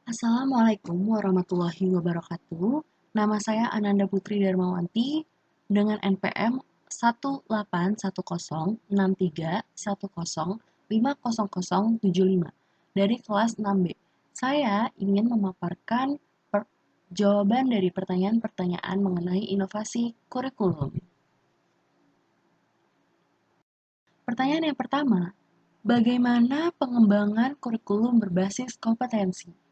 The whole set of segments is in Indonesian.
Assalamualaikum warahmatullahi wabarakatuh. Nama saya Ananda Putri Darmawanti dengan NPM 1810631050075 dari kelas 6B. Saya ingin memaparkan jawaban dari pertanyaan-pertanyaan mengenai inovasi kurikulum. Pertanyaan yang pertama, bagaimana pengembangan kurikulum berbasis kompetensi?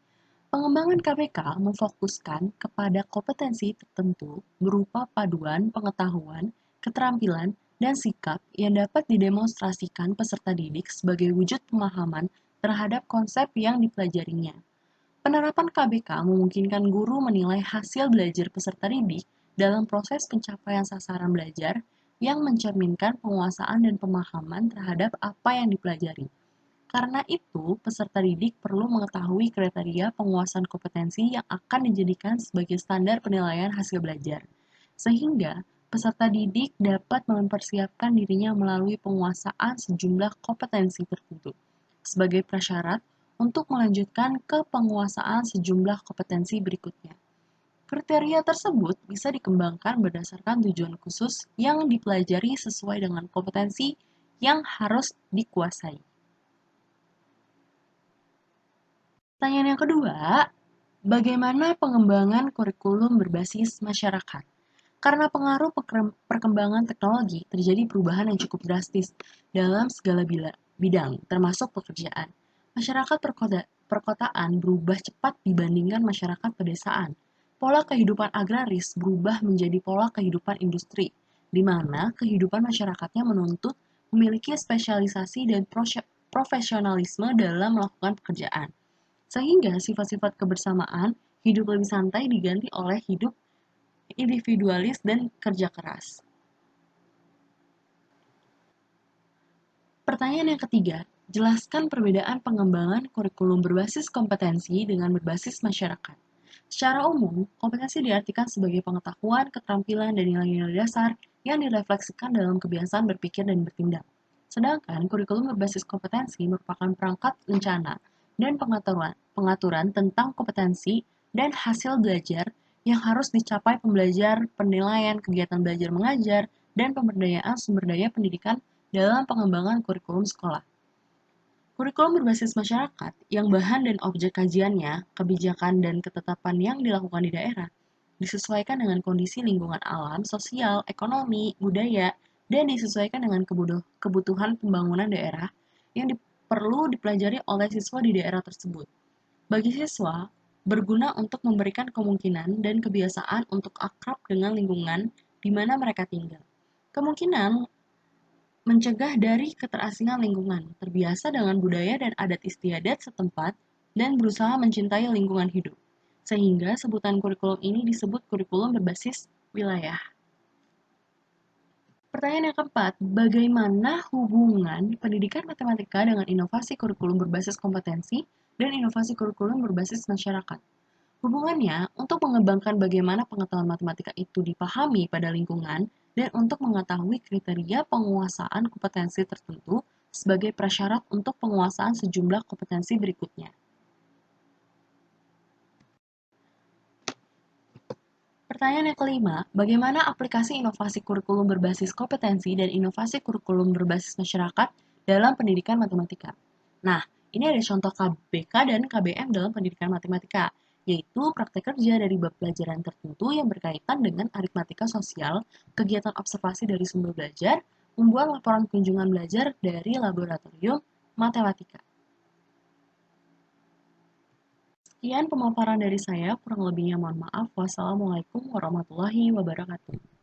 Pengembangan KPK memfokuskan kepada kompetensi tertentu berupa paduan pengetahuan, keterampilan, dan sikap yang dapat didemonstrasikan peserta didik sebagai wujud pemahaman terhadap konsep yang dipelajarinya. Penerapan KBK memungkinkan guru menilai hasil belajar peserta didik dalam proses pencapaian sasaran belajar yang mencerminkan penguasaan dan pemahaman terhadap apa yang dipelajari. Karena itu, peserta didik perlu mengetahui kriteria penguasaan kompetensi yang akan dijadikan sebagai standar penilaian hasil belajar, sehingga peserta didik dapat mempersiapkan dirinya melalui penguasaan sejumlah kompetensi tertentu sebagai prasyarat untuk melanjutkan ke penguasaan sejumlah kompetensi berikutnya. Kriteria tersebut bisa dikembangkan berdasarkan tujuan khusus yang dipelajari sesuai dengan kompetensi yang harus dikuasai. Pertanyaan yang kedua, bagaimana pengembangan kurikulum berbasis masyarakat? Karena pengaruh perkembangan teknologi, terjadi perubahan yang cukup drastis dalam segala bidang, termasuk pekerjaan. Masyarakat perkotaan berubah cepat dibandingkan masyarakat pedesaan. Pola kehidupan agraris berubah menjadi pola kehidupan industri, di mana kehidupan masyarakatnya menuntut memiliki spesialisasi dan profesionalisme dalam melakukan pekerjaan. Sehingga sifat-sifat kebersamaan, hidup lebih santai diganti oleh hidup individualis dan kerja keras. Pertanyaan yang ketiga, jelaskan perbedaan pengembangan kurikulum berbasis kompetensi dengan berbasis masyarakat. Secara umum, kompetensi diartikan sebagai pengetahuan, keterampilan, dan nilai-nilai dasar yang direfleksikan dalam kebiasaan berpikir dan bertindak. Sedangkan kurikulum berbasis kompetensi merupakan perangkat rencana dan pengaturan tentang kompetensi dan hasil belajar yang harus dicapai pembelajar, penilaian kegiatan belajar mengajar, dan pemberdayaan sumber daya pendidikan dalam pengembangan kurikulum sekolah. Kurikulum berbasis masyarakat yang bahan dan objek kajiannya, kebijakan dan ketetapan yang dilakukan di daerah, disesuaikan dengan kondisi lingkungan alam, sosial, ekonomi, budaya, dan disesuaikan dengan kebutuhan pembangunan daerah yang perlu dipelajari oleh siswa di daerah tersebut. Bagi siswa, berguna untuk memberikan kemungkinan dan kebiasaan untuk akrab dengan lingkungan di mana mereka tinggal. Kemungkinan mencegah dari keterasingan lingkungan, terbiasa dengan budaya dan adat istiadat setempat, dan berusaha mencintai lingkungan hidup. Sehingga sebutan kurikulum ini disebut kurikulum berbasis wilayah. Pertanyaan yang keempat, bagaimana hubungan pendidikan matematika dengan inovasi kurikulum berbasis kompetensi dan inovasi kurikulum berbasis masyarakat? Hubungannya untuk mengembangkan bagaimana pengetahuan matematika itu dipahami pada lingkungan dan untuk mengetahui kriteria penguasaan kompetensi tertentu sebagai prasyarat untuk penguasaan sejumlah kompetensi berikutnya. Pertanyaan yang kelima, bagaimana aplikasi inovasi kurikulum berbasis kompetensi dan inovasi kurikulum berbasis masyarakat dalam pendidikan matematika? Nah, ini ada contoh KBK dan KBM dalam pendidikan matematika, yaitu praktek kerja dari bab pelajaran tertentu yang berkaitan dengan aritmatika sosial, kegiatan observasi dari sumber belajar, membuat laporan kunjungan belajar dari laboratorium matematika. Sekian pemaparan dari saya, kurang lebihnya mohon maaf. Wassalamualaikum warahmatullahi wabarakatuh.